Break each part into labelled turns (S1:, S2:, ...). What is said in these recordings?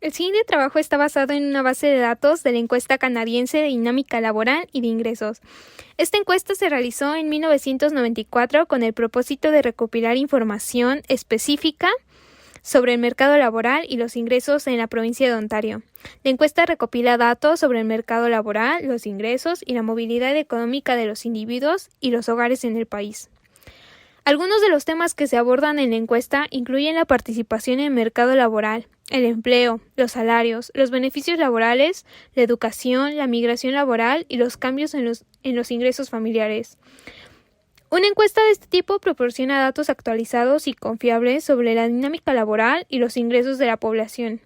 S1: El siguiente trabajo está basado en una base de datos de la encuesta canadiense de dinámica laboral y de ingresos. Esta encuesta se realizó en 1994 con el propósito de recopilar información específica sobre el mercado laboral y los ingresos en la provincia de Ontario. La encuesta recopila datos sobre el mercado laboral, los ingresos y la movilidad económica de los individuos y los hogares en el país. Algunos de los temas que se abordan en la encuesta incluyen la participación en el mercado laboral, el empleo, los salarios, los beneficios laborales, la educación, la migración laboral y los cambios en los ingresos familiares. Una encuesta de este tipo proporciona datos actualizados y confiables sobre la dinámica laboral y los ingresos de la población.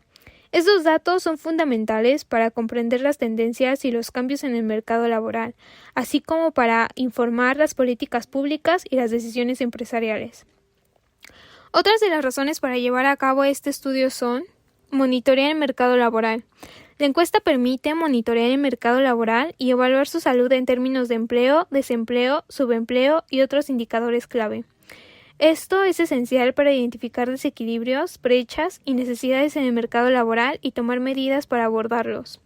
S1: Estos datos son fundamentales para comprender las tendencias y los cambios en el mercado laboral, así como para informar las políticas públicas y las decisiones empresariales. Otras de las razones para llevar a cabo este estudio son monitorear el mercado laboral. La encuesta permite monitorear el mercado laboral y evaluar su salud en términos de empleo, desempleo, subempleo y otros indicadores clave. Esto es esencial para identificar desequilibrios, brechas y necesidades en el mercado laboral y tomar medidas para abordarlos.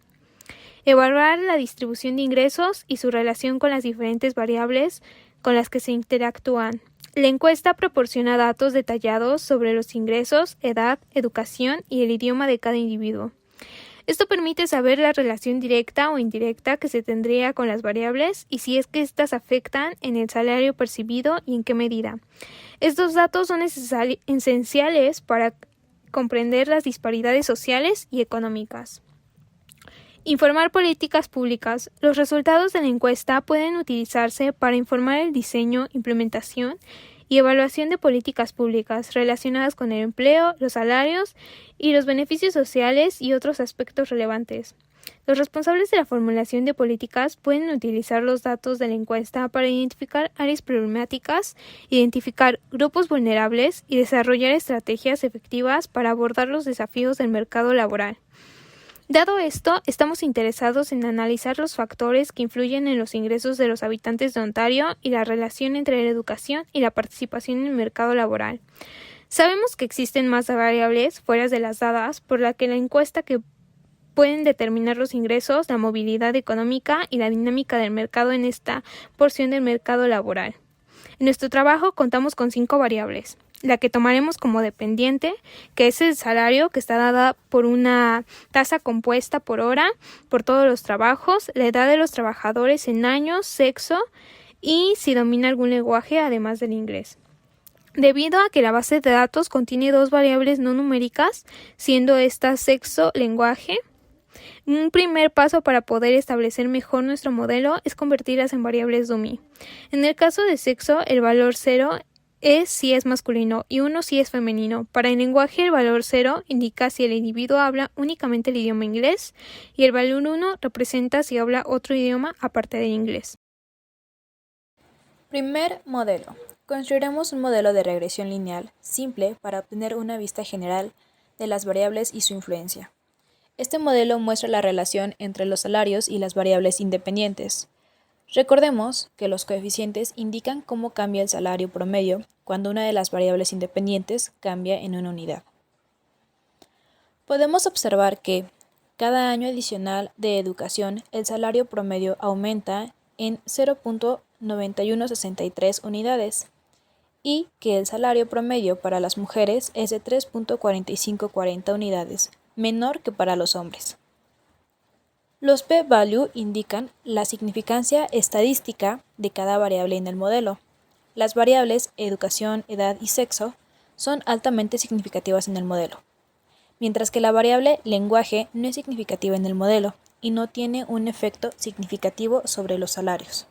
S1: Evaluar la distribución de ingresos y su relación con las diferentes variables con las que se interactúan. La encuesta proporciona datos detallados sobre los ingresos, edad, educación y el idioma de cada individuo. Esto permite saber la relación directa o indirecta que se tendría con las variables y si es que éstas afectan en el salario percibido y en qué medida. Estos datos son esenciales para comprender las disparidades sociales y económicas. Informar políticas públicas. Los resultados de la encuesta pueden utilizarse para informar el diseño, implementación y evaluación de políticas públicas relacionadas con el empleo, los salarios y los beneficios sociales y otros aspectos relevantes. Los responsables de la formulación de políticas pueden utilizar los datos de la encuesta para identificar áreas problemáticas, identificar grupos vulnerables y desarrollar estrategias efectivas para abordar los desafíos del mercado laboral. Dado esto, estamos interesados en analizar los factores que influyen en los ingresos de los habitantes de Ontario y la relación entre la educación y la participación en el mercado laboral. Sabemos que existen más variables fuera de las dadas por la que la encuesta que pueden determinar los ingresos, la movilidad económica y la dinámica del mercado en esta porción del mercado laboral. En nuestro trabajo contamos con 5 variables. La que tomaremos como dependiente, que es el salario, que está dada por una tasa compuesta por hora, por todos los trabajos, la edad de los trabajadores en años, sexo y si domina algún lenguaje además del inglés. Debido a que la base de datos contiene 2 variables no numéricas, siendo estas sexo, lenguaje, un primer paso para poder establecer mejor nuestro modelo es convertirlas en variables dummy. En el caso de sexo, el valor 0 es si es masculino y 1 si es femenino. Para el lenguaje, el valor 0 indica si el individuo habla únicamente el idioma inglés y el valor 1 representa si habla otro idioma aparte del inglés.
S2: Primer modelo. Construiremos un modelo de regresión lineal simple para obtener una vista general de las variables y su influencia. Este modelo muestra la relación entre los salarios y las variables independientes. Recordemos que los coeficientes indican cómo cambia el salario promedio cuando una de las variables independientes cambia en una unidad. Podemos observar que cada año adicional de educación el salario promedio aumenta en 0.9163 unidades y que el salario promedio para las mujeres es de 3.4540 unidades, menor que para los hombres. Los p-value indican la significancia estadística de cada variable en el modelo. Las variables educación, edad y sexo son altamente significativas en el modelo, mientras que la variable lenguaje no es significativa en el modelo y no tiene un efecto significativo sobre los salarios.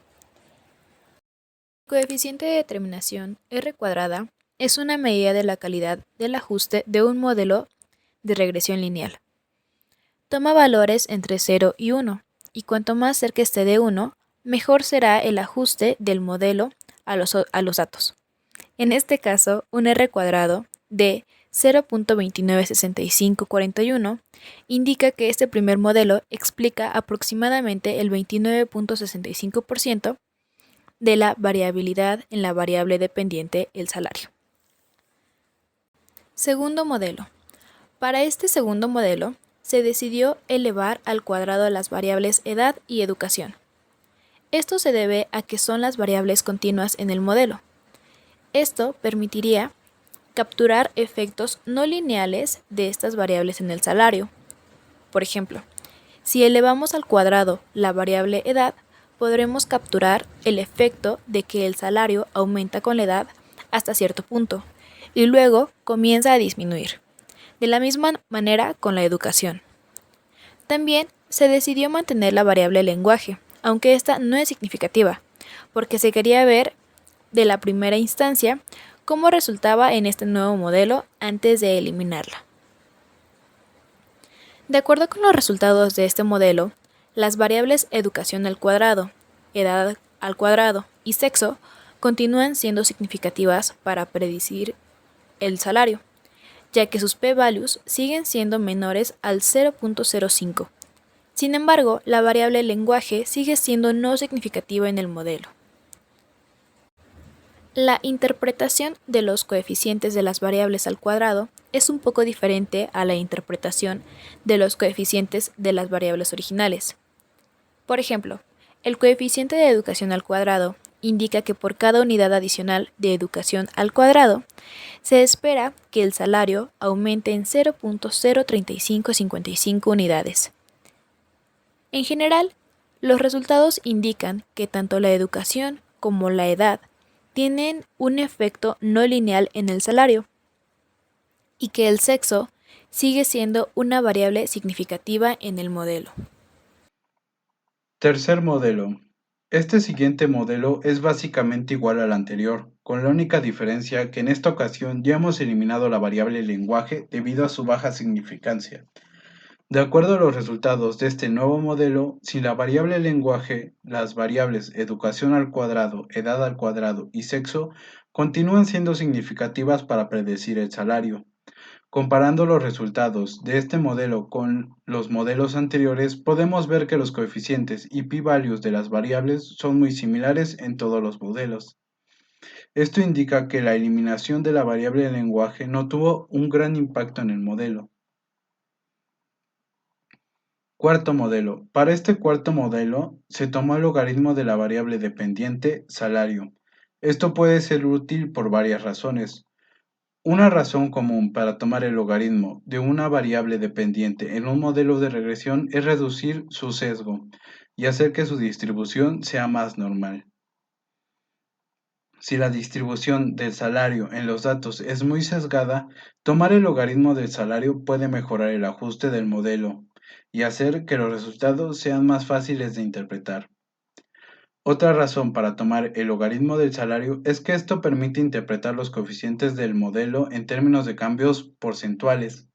S2: El coeficiente de determinación R² es una medida de la calidad del ajuste de un modelo de regresión lineal. Toma valores entre 0 y 1, y cuanto más cerca esté de 1, mejor será el ajuste del modelo a los datos. En este caso, un R² de 0.296541 indica que este primer modelo explica aproximadamente el 29.65% de la variabilidad en la variable dependiente, el salario. Segundo modelo. Para este segundo modelo, se decidió elevar al cuadrado las variables edad y educación. Esto se debe a que son las variables continuas en el modelo. Esto permitiría capturar efectos no lineales de estas variables en el salario. Por ejemplo, si elevamos al cuadrado la variable edad, podremos capturar el efecto de que el salario aumenta con la edad hasta cierto punto y luego comienza a disminuir. De la misma manera con la educación. También se decidió mantener la variable lenguaje, aunque esta no es significativa, porque se quería ver de la primera instancia cómo resultaba en este nuevo modelo antes de eliminarla. De acuerdo con los resultados de este modelo, las variables educación al cuadrado, edad al cuadrado y sexo continúan siendo significativas para predecir el salario, ya que sus p-values siguen siendo menores al 0.05. Sin embargo, la variable lenguaje sigue siendo no significativa en el modelo. La interpretación de los coeficientes de las variables al cuadrado es un poco diferente a la interpretación de los coeficientes de las variables originales. Por ejemplo, el coeficiente de educación al cuadrado indica que por cada unidad adicional de educación al cuadrado, se espera que el salario aumente en 0.03555 unidades. En general, los resultados indican que tanto la educación como la edad tienen un efecto no lineal en el salario y que el sexo sigue siendo una variable significativa en el modelo.
S3: Tercer modelo. Este siguiente modelo es básicamente igual al anterior, con la única diferencia que en esta ocasión ya hemos eliminado la variable lenguaje debido a su baja significancia. De acuerdo a los resultados de este nuevo modelo, sin la variable lenguaje, las variables educación al cuadrado, edad al cuadrado y sexo continúan siendo significativas para predecir el salario. Comparando los resultados de este modelo con los modelos anteriores, podemos ver que los coeficientes y p-values de las variables son muy similares en todos los modelos. Esto indica que la eliminación de la variable de lenguaje no tuvo un gran impacto en el modelo. Cuarto modelo. Para este cuarto modelo, se tomó el logaritmo de la variable dependiente salario. Esto puede ser útil por varias razones. Una razón común para tomar el logaritmo de una variable dependiente en un modelo de regresión es reducir su sesgo y hacer que su distribución sea más normal. Si la distribución del salario en los datos es muy sesgada, tomar el logaritmo del salario puede mejorar el ajuste del modelo y hacer que los resultados sean más fáciles de interpretar. Otra razón para tomar el logaritmo del salario es que esto permite interpretar los coeficientes del modelo en términos de cambios porcentuales,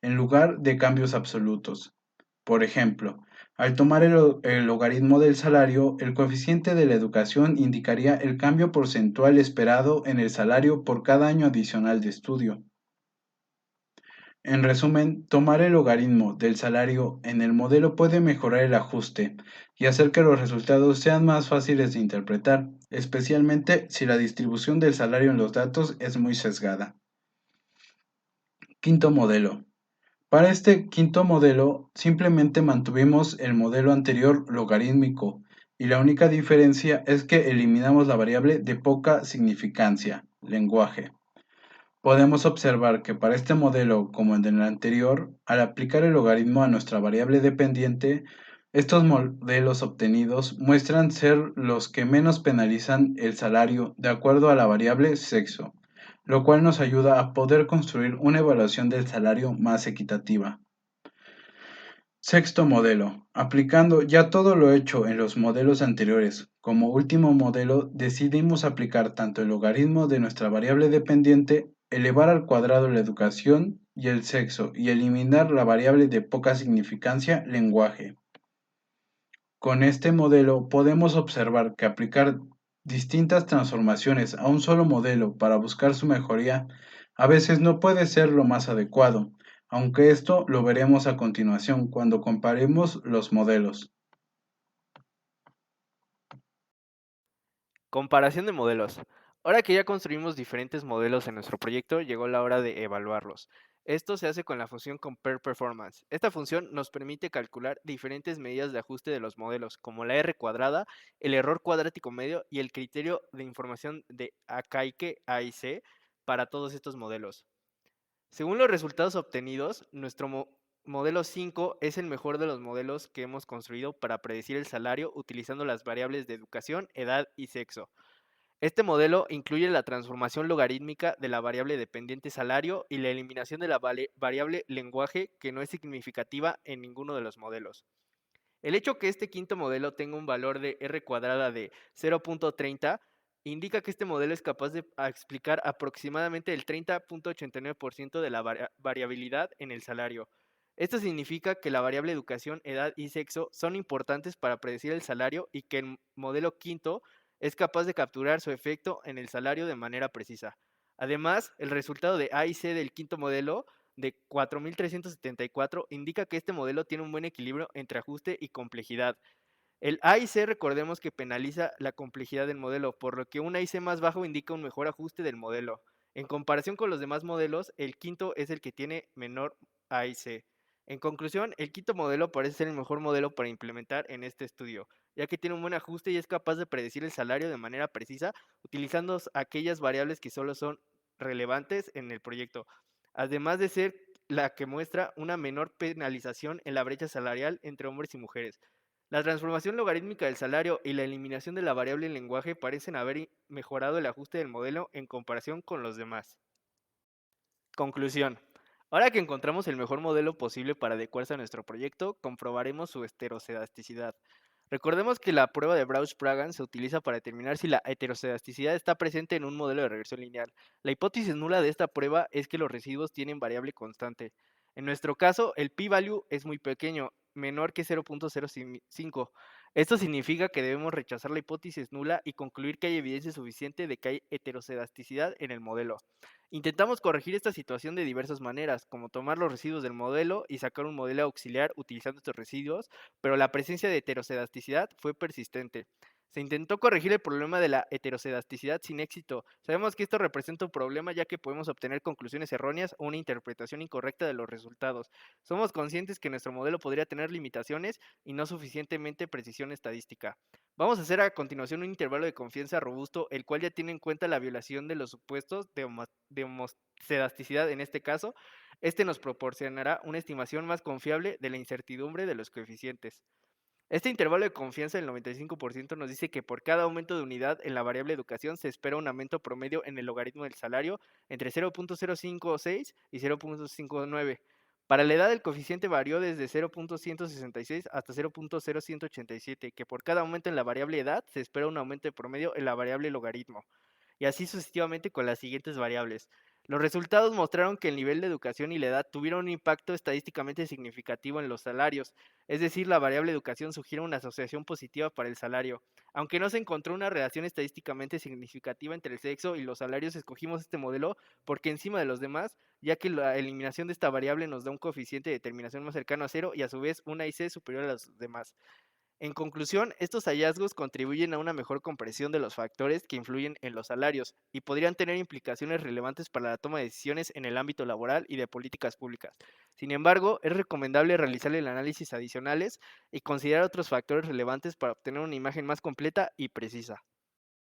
S3: en lugar de cambios absolutos. Por ejemplo, al tomar el logaritmo del salario, el coeficiente de la educación indicaría el cambio porcentual esperado en el salario por cada año adicional de estudio. En resumen, tomar el logaritmo del salario en el modelo puede mejorar el ajuste y hacer que los resultados sean más fáciles de interpretar, especialmente si la distribución del salario en los datos es muy sesgada. Quinto modelo. Para este quinto modelo, simplemente mantuvimos el modelo anterior logarítmico y la única diferencia es que eliminamos la variable de poca significancia, lenguaje. Podemos observar que para este modelo, como en el anterior, al aplicar el logaritmo a nuestra variable dependiente, estos modelos obtenidos muestran ser los que menos penalizan el salario de acuerdo a la variable sexo, lo cual nos ayuda a poder construir una evaluación del salario más equitativa. Sexto modelo. Aplicando ya todo lo hecho en los modelos anteriores, como último modelo decidimos aplicar tanto el logaritmo de nuestra variable dependiente, elevar al cuadrado la educación y el sexo y eliminar la variable de poca significancia, lenguaje. Con este modelo podemos observar que aplicar distintas transformaciones a un solo modelo para buscar su mejoría a veces no puede ser lo más adecuado, aunque esto lo veremos a continuación cuando comparemos los modelos.
S4: Comparación de modelos. Ahora que ya construimos diferentes modelos en nuestro proyecto, llegó la hora de evaluarlos. Esto se hace con la función Compare Performance. Esta función nos permite calcular diferentes medidas de ajuste de los modelos, como la R cuadrada, el error cuadrático medio y el criterio de información de Akaike AIC para todos estos modelos. Según los resultados obtenidos, nuestro modelo 5 es el mejor de los modelos que hemos construido para predecir el salario utilizando las variables de educación, edad y sexo. Este modelo incluye la transformación logarítmica de la variable dependiente salario y la eliminación de la variable lenguaje, que no es significativa en ninguno de los modelos. El hecho que este quinto modelo tenga un valor de R cuadrada de 0.30 indica que este modelo es capaz de explicar aproximadamente el 30.89% de la variabilidad en el salario. Esto significa que la variable educación, edad y sexo son importantes para predecir el salario y que el modelo quinto es capaz de capturar su efecto en el salario de manera precisa. Además, el resultado de A y C del quinto modelo de 4.374 indica que este modelo tiene un buen equilibrio entre ajuste y complejidad. El A y C, recordemos que penaliza la complejidad del modelo, por lo que un A y C más bajo indica un mejor ajuste del modelo. En comparación con los demás modelos, el quinto es el que tiene menor A y C. En conclusión, el quinto modelo parece ser el mejor modelo para implementar en este estudio, ya que tiene un buen ajuste y es capaz de predecir el salario de manera precisa, utilizando aquellas variables que solo son relevantes en el proyecto, además de ser la que muestra una menor penalización en la brecha salarial entre hombres y mujeres. La transformación logarítmica del salario y la eliminación de la variable en lenguaje parecen haber mejorado el ajuste del modelo en comparación con los demás. Conclusión. Ahora que encontramos el mejor modelo posible para adecuarse a nuestro proyecto, comprobaremos su heterocedasticidad. Recordemos que la prueba de Brauch-Pragan se utiliza para determinar si la heterocedasticidad está presente en un modelo de regresión lineal. La hipótesis nula de esta prueba es que los residuos tienen variable constante. En nuestro caso, el p-value es muy pequeño, menor que 0.05. Esto significa que debemos rechazar la hipótesis nula y concluir que hay evidencia suficiente de que hay heterocedasticidad en el modelo. Intentamos corregir esta situación de diversas maneras, como tomar los residuos del modelo y sacar un modelo auxiliar utilizando estos residuos, pero la presencia de heterocedasticidad fue persistente. Se intentó corregir el problema de la heterocedasticidad sin éxito. Sabemos que esto representa un problema ya que podemos obtener conclusiones erróneas o una interpretación incorrecta de los resultados. Somos conscientes que nuestro modelo podría tener limitaciones y no suficientemente precisión estadística. Vamos a hacer a continuación un intervalo de confianza robusto, el cual ya tiene en cuenta la violación de los supuestos de homocedasticidad en este caso. Este nos proporcionará una estimación más confiable de la incertidumbre de los coeficientes. Este intervalo de confianza del 95% nos dice que por cada aumento de unidad en la variable educación se espera un aumento promedio en el logaritmo del salario entre 0.056 y 0.59. Para la edad el coeficiente varió desde 0.166 hasta 0.0187, que por cada aumento en la variable edad se espera un aumento de promedio en la variable logaritmo, y así sucesivamente con las siguientes variables. Los resultados mostraron que el nivel de educación y la edad tuvieron un impacto estadísticamente significativo en los salarios, es decir, la variable educación sugiere una asociación positiva para el salario. Aunque no se encontró una relación estadísticamente significativa entre el sexo y los salarios, escogimos este modelo porque encima de los demás, ya que la eliminación de esta variable nos da un coeficiente de determinación más cercano a cero y a su vez una IC superior a los demás. En conclusión, estos hallazgos contribuyen a una mejor comprensión de los factores que influyen en los salarios y podrían tener implicaciones relevantes para la toma de decisiones en el ámbito laboral y de políticas públicas. Sin embargo, es recomendable realizar el análisis adicionales y considerar otros factores relevantes para obtener una imagen más completa y precisa.